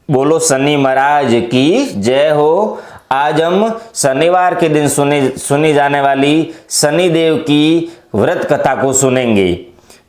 बोलो शनि महाराज की जय हो। आज हम शनिवार के दिन सुनी जाने वाली शनिदेव की व्रत कथा को सुनेंगे,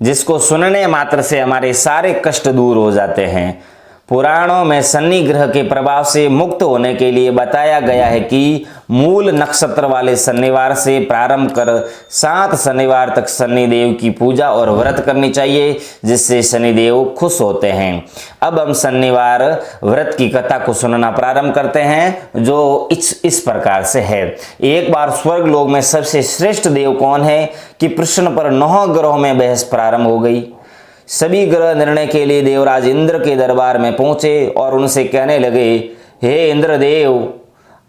जिसको सुनने मात्र से हमारे सारे कष्ट दूर हो जाते हैं। पुराणों में शनि ग्रह के प्रभाव से मुक्त होने के लिए बताया गया है कि मूल नक्षत्र वाले शनिवार से प्रारंभ कर 7 शनिवार तक शनिदेव की पूजा और व्रत करनी चाहिए, जिससे शनिदेव खुश होते हैं। अब हम शनिवार व्रत की कथा को सुनना प्रारंभ करते हैं, जो इस प्रकार से है। एक बार स्वर्ग लोक में सबसे श्रेष्ठ देव कौन है कि प्रश्न पर 9 ग्रहों में बहस प्रारंभ हो गई। सभी ग्रह निर्णय के लिए देवराज इंद्र के दरबार में पहुंचे और उनसे कहने लगे, हे इंद्रदेव,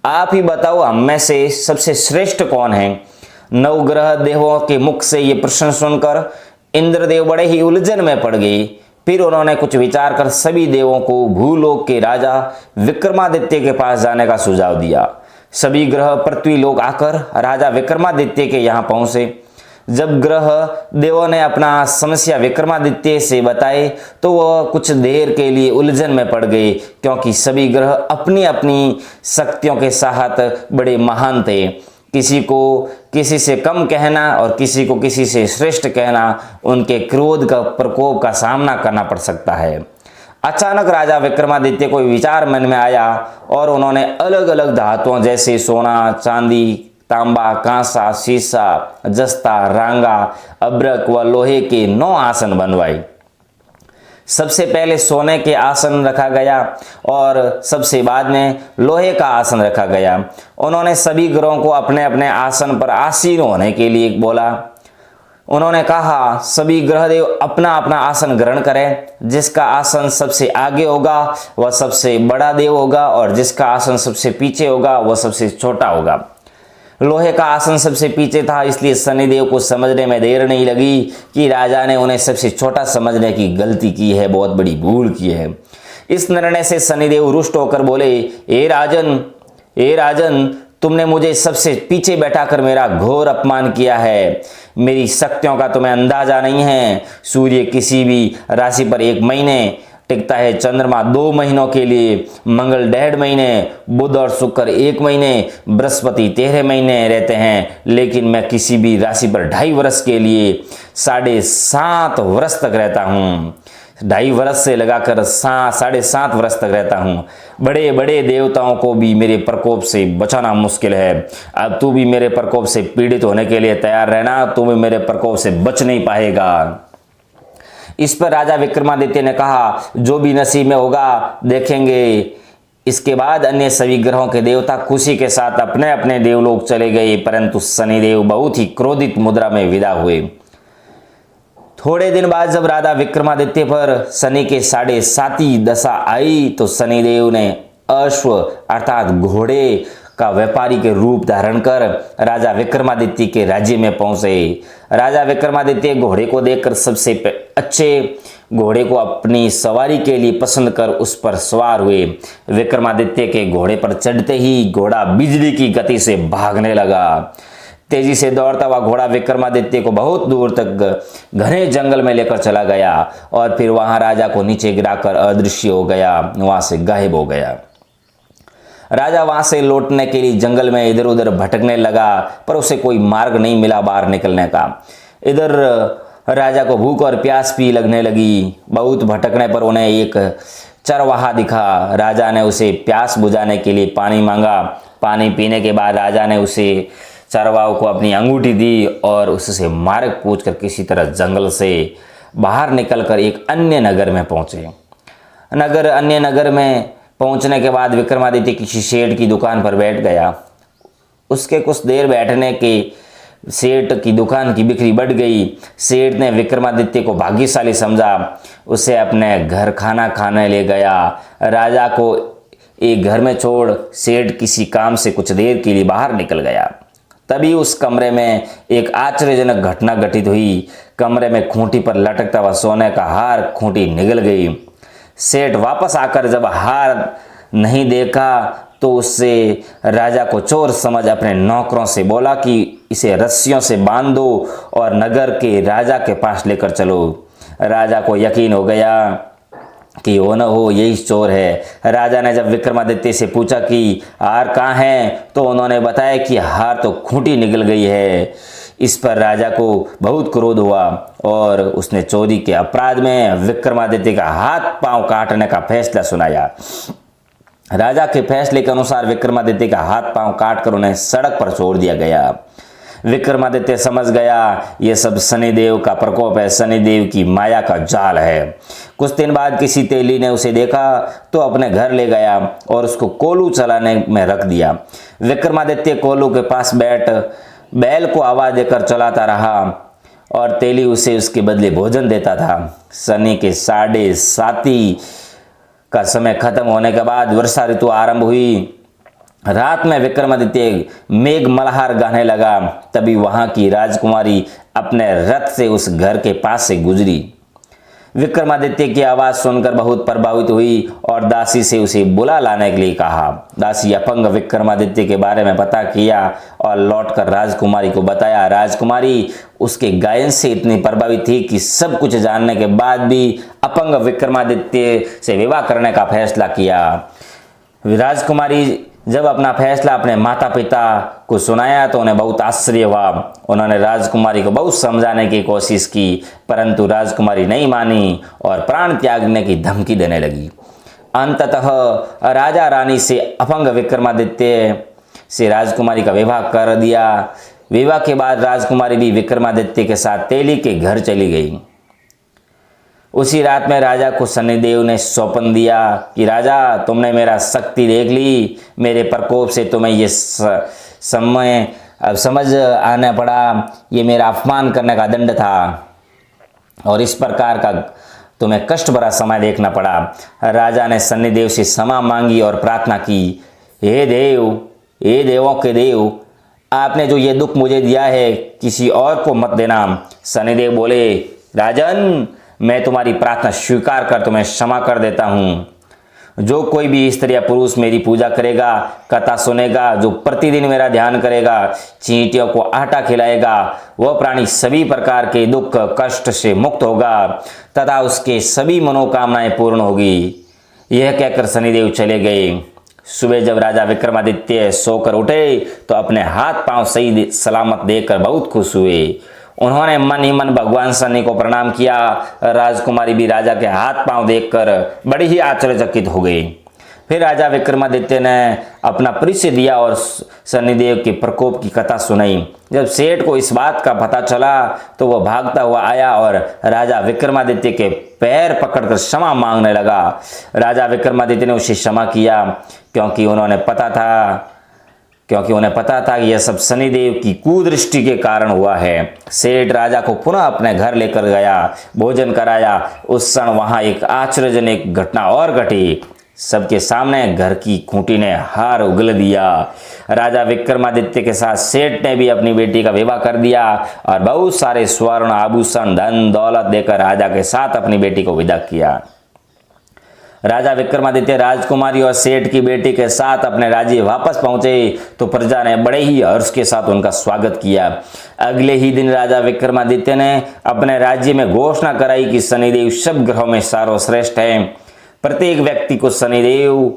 आप ही बताओ हम में से सबसे श्रेष्ठ कौन है। 9 ग्रह देवों के मुख से ये प्रश्न सुनकर इंद्रदेव बड़े ही उलझन में पड़ गए। फिर उन्होंने कुछ विचार कर सभी देवों को भूलोक के राजा विक्रमादित्य के पास जाने का सुझाव दिया। सभी ग्रह पृथ्वी लोक आकर राजा विक्रमादित्य के यहाँ पहुंचे। जब ग्रह देवों ने अपना समस्या विक्रमादित्य से बताए तो वह कुछ देर के लिए उलझन में पड़ गए, क्योंकि सभी ग्रह अपनी अपनी शक्तियों के साथ बड़े महान थे। किसी को किसी से कम कहना और किसी को किसी से श्रेष्ठ कहना उनके क्रोध का प्रकोप का सामना करना पड़ सकता है। अचानक राजा विक्रमादित्य को विचार मन में आया और उन्होंने अलग अलग धातुओं जैसे सोना, चांदी, तांबा, कांसा, शीशा, जस्ता, रांगा, अब्रक व लोहे के 9 आसन बनवाए। सबसे पहले सोने के आसन रखा गया और सबसे बाद में लोहे का आसन रखा गया। उन्होंने सभी ग्रहों को अपने अपने आसन पर आसीन होने के लिए बोला। उन्होंने कहा, सभी ग्रहदेव अपना अपना आसन ग्रहण करें। जिसका आसन सबसे आगे होगा वह सबसे बड़ा देव होगा और जिसका आसन सबसे पीछे होगा वह सबसे छोटा होगा। लोहे का आसन सबसे पीछे था, इसलिए शनिदेव को समझने में देर नहीं लगी कि राजा ने उन्हें सबसे छोटा समझने की गलती की है, बहुत बड़ी भूल की है। इस निर्णय से शनिदेव रुष्ट होकर बोले, ए राजन, तुमने मुझे सबसे पीछे बैठाकर मेरा घोर अपमान किया है। मेरी शक्तियों का तुम्हें अंदाजा नहीं है। सूर्य किसी भी राशि पर 1 महीने टिकता है, चंद्रमा 2 महीनों के लिए, मंगल 1.5 महीने, बुध और शुक्र 1 महीने, बृहस्पति 13 महीने रहते हैं। लेकिन मैं किसी भी राशि पर 2.5 वर्ष के लिए 7.5 वर्ष तक रहता हूँ। 2.5 वर्ष से लगाकर 7.5 वर्ष तक रहता हूँ। बड़े बड़े देवताओं को भी मेरे प्रकोप से बचाना मुश्किल है। अब तू भी मेरे प्रकोप से पीड़ित होने के लिए तैयार रहना, तू भी मेरे प्रकोप से बच नहीं पाएगा। इस पर राजा विक्रमादित्य ने कहा, जो भी नसीब में होगा देखेंगे। इसके बाद अन्य सभी ग्रहों के देवता खुशी के साथ अपने अपने देवलोक चले गए, परंतु शनिदेव बहुत ही क्रोधित मुद्रा में विदा हुए। थोड़े दिन बाद जब राजा विक्रमादित्य पर शनि के 7.5 दशा आई तो शनिदेव ने अश्व अर्थात घोड़े का व्यापारी के रूप धारण कर राजा विक्रमादित्य के राज्य में पहुंचे। राजा विक्रमादित्य घोड़े को देखकर सबसे अच्छे घोड़े को अपनी सवारी के लिए पसंद कर उस पर सवार हुए। विक्रमादित्य के घोड़े पर चढ़ते ही घोड़ा बिजली की गति से भागने लगा। तेजी से दौड़ता हुआ घोड़ा विक्रमादित्य को बहुत दूर तक घने जंगल में लेकर चला गया और फिर वहां राजा को नीचे गिराकर अदृश्य हो गया, वहां से गायब हो गया। राजा वहां से लौटने के लिए जंगल में इधर उधर भटकने लगा, पर उसे कोई मार्ग नहीं मिला बाहर निकलने का। इधर राजा को भूख और प्यास भी लगने लगी। बहुत भटकने पर उन्हें एक चरवाहा दिखा। राजा ने उसे प्यास बुझाने के लिए पानी मांगा। पानी पीने के बाद राजा ने उसे चरवाहे को अपनी अंगूठी दी और उससे मार्ग पूछकर किसी तरह जंगल से बाहर निकलकर एक अन्य नगर में पहुंचे। अन्य नगर में पहुंचने के बाद विक्रमादित्य किसी सेठ की दुकान पर बैठ गया। उसके कुछ देर बैठने के सेठ की दुकान की बिक्री बढ़ गई। सेठ ने विक्रमादित्य को भाग्यशाली समझा, उसे अपने घर खाना खाने ले गया। राजा को एक घर में छोड़ सेठ किसी काम से कुछ देर के लिए बाहर निकल गया। तभी उस कमरे में एक आश्चर्यजनक घटना घटित हुई। कमरे में खूंटी पर लटकता हुआ सोने का हार खूंटी निगल गई। सेठ वापस आकर जब हार नहीं देखा तो उससे राजा को चोर समझ अपने नौकरों से बोला कि इसे रस्सियों से बांध दो और नगर के राजा के पास लेकर चलो। राजा को यकीन हो गया कि वो न हो यही चोर है। राजा ने जब विक्रमादित्य से पूछा कि हार कहाँ है, तो उन्होंने बताया कि हार तो खूंटी निकल गई है। इस पर राजा को बहुत क्रोध हुआ और उसने चोरी के अपराध में विक्रमादित्य का हाथ पांव काटने का फैसला सुनाया। राजा के फैसले के अनुसार विक्रमादित्य का हाथ पांव काटकर उन्हें सड़क पर छोड़ दिया गया। विक्रमादित्य समझ गया ये सब शनिदेव का प्रकोप है, शनिदेव की माया का जाल है। कुछ दिन बाद किसी तेली ने उसे देखा तो अपने घर ले गया और उसको कोलू चलाने में रख दिया। विक्रमादित्य कोलू के पास बैठ बैल को आवाज देकर चलाता रहा और तेली उसे उसके बदले भोजन देता था। शनि के 7:30 का समय खत्म होने के बाद वर्षा ऋतु आरंभ हुई। रात में विक्रमादित्य मेघ मल्हार गाने लगा। तभी वहां की राजकुमारी अपने रथ से उस घर के पास से गुजरी। विक्रमादित्य की आवाज सुनकर बहुत प्रभावित हुई और दासी से उसे बुला लाने के लिए कहा। दासी अपंग विक्रमादित्य के बारे में पता किया और लौटकर राजकुमारी को बताया। राजकुमारी उसके गायन से इतनी प्रभावित थी कि सब कुछ जानने के बाद भी अपंग विक्रमादित्य से विवाह करने का फैसला किया। राजकुमारी जब अपना फैसला अपने माता पिता को सुनाया तो उन्हें बहुत आश्चर्य हुआ। उन्होंने राजकुमारी को बहुत समझाने की कोशिश की, परंतु राजकुमारी नहीं मानी और प्राण त्यागने की धमकी देने लगी। अंततः राजा रानी से अपंग विक्रमादित्य से राजकुमारी का विवाह कर दिया। विवाह के बाद राजकुमारी भी विक्रमादित्य के साथ तेली के घर चली गई। उसी रात में राजा को शनिदेव ने सौंपन दिया कि राजा, तुमने मेरा शक्ति देख ली, मेरे प्रकोप से तुम्हें ये समय अब समझ आना पड़ा, ये मेरा अपमान करने का दंड था और इस प्रकार का तुम्हें कष्ट भरा समय देखना पड़ा। राजा ने शनिदेव से क्षमा मांगी और प्रार्थना की, हे देव, हे देवों के देव, आपने जो ये दुख मुझे दिया है किसी और को मत देना। शनिदेव बोले, राजन, मैं तुम्हारी प्रार्थना स्वीकार कर तुम्हें क्षमा कर देता हूँ। जो कोई भी स्त्री या पुरुष मेरी पूजा करेगा, कथा सुनेगा, जो प्रतिदिन मेरा ध्यान करेगा, चींटियों को आटा खिलाएगा, वह प्राणी सभी प्रकार के दुख कष्ट से मुक्त होगा तथा उसके सभी मनोकामनाएं पूर्ण होगी। यह कहकर शनिदेव चले गए। सुबह जब राजा विक्रमादित्य सोकर उठे तो अपने हाथ पांव सही सलामत देखकर बहुत खुश हुए। उन्होंने मन ही मन भगवान शनि को प्रणाम किया। राजकुमारी भी राजा के हाथ पांव देखकर बड़ी ही आश्चर्यचकित हो गई। फिर राजा विक्रमादित्य ने अपना परिचय दिया और शनिदेव के प्रकोप की कथा सुनाई। जब सेठ को इस बात का पता चला तो वह भागता हुआ आया और राजा विक्रमादित्य के पैर पकड़कर क्षमा मांगने लगा। राजा विक्रमादित्य ने उसे क्षमा किया क्योंकि उन्हें पता था कि यह सब शनिदेव की कुदृष्टि के कारण हुआ है। सेठ राजा को पुनः अपने घर लेकर गया, भोजन कराया। उस क्षण वहां एक आश्चर्यजनक घटना और घटी। सबके सामने घर की खूंटी ने हार उगल दिया। राजा विक्रमादित्य के साथ सेठ ने भी अपनी बेटी का विवाह कर दिया और बहुत सारे स्वर्ण आभूषण धन दौलत देकर राजा के साथ अपनी बेटी को विदा किया। राजा विक्रमादित्य राजकुमारी और सेठ की बेटी के साथ अपने राज्य वापस पहुंचे तो प्रजा ने बड़े ही हर्ष के साथ उनका स्वागत किया। अगले ही दिन राजा विक्रमादित्य ने अपने राज्य में घोषणा कराई कि शनिदेव सब ग्रहों में सर्वश्रेष्ठ है। प्रत्येक व्यक्ति को शनिदेव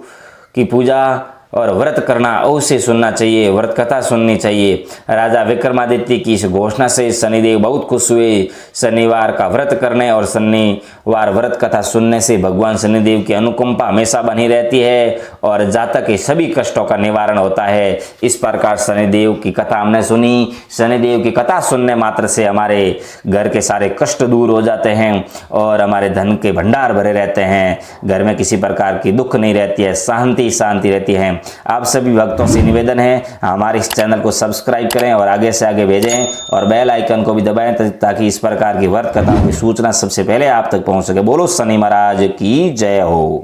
की पूजा और व्रत करना अवश्य सुनना चाहिए, व्रत कथा सुननी चाहिए। राजा विक्रमादित्य की इस घोषणा से शनिदेव बहुत खुश हुए। शनिवार का व्रत करने और शनिवार व्रत कथा सुनने से भगवान शनिदेव की अनुकंपा हमेशा बनी रहती है और जातक के सभी कष्टों का निवारण होता है। इस प्रकार शनिदेव की कथा हमने सुनी। शनिदेव की कथा सुनने मात्र से हमारे घर के सारे कष्ट दूर हो जाते हैं और हमारे धन के भंडार भरे रहते हैं। घर में किसी प्रकार की दुख नहीं रहती है, शांति रहती है। आप सभी भक्तों से निवेदन है हमारे इस चैनल को सब्सक्राइब करें और आगे से आगे भेजें और बेल आइकन को भी दबाएं ताकि इस प्रकार की व्रत कथाओं की सूचना सबसे पहले आप तक पहुंच सके। बोलो शनि महाराज की जय हो।